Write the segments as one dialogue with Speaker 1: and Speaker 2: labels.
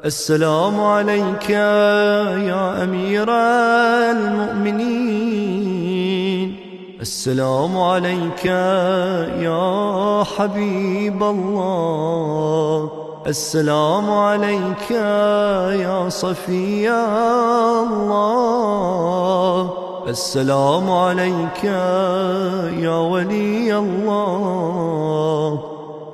Speaker 1: السلام عليك يا أمير المؤمنين، السلام عليك يا حبيب الله، السلام عليك يا صفي الله، السلام عليك يا ولي الله،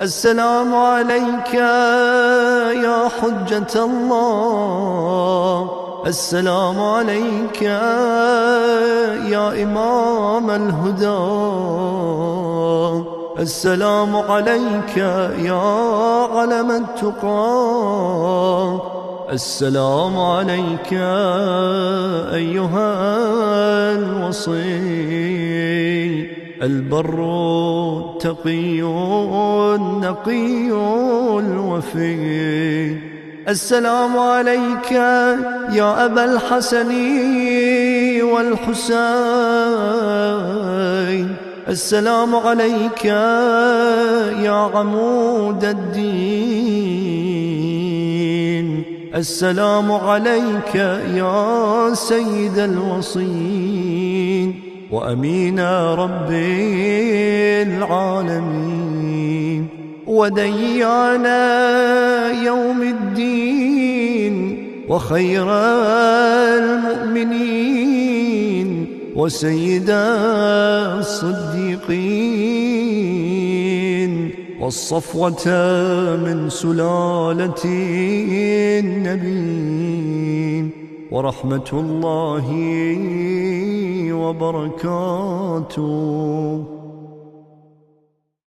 Speaker 1: السلام عليك يا حجة الله، السلام عليك يا إمام الهدى، السلام عليك يا علم التقى، السلام عليك أيها الوصي البر التقي النقي الوفي، السلام عليك يا أبا الحسن والحسين، السلام عليك يا عمود الدين، السلام عليك يا سيد الوصين وأمين رب العالمين وديان يوم الدين وخير المؤمنين وسيد الصديقين والصفوة من سلالة النبيين ورحمة الله وبركاته.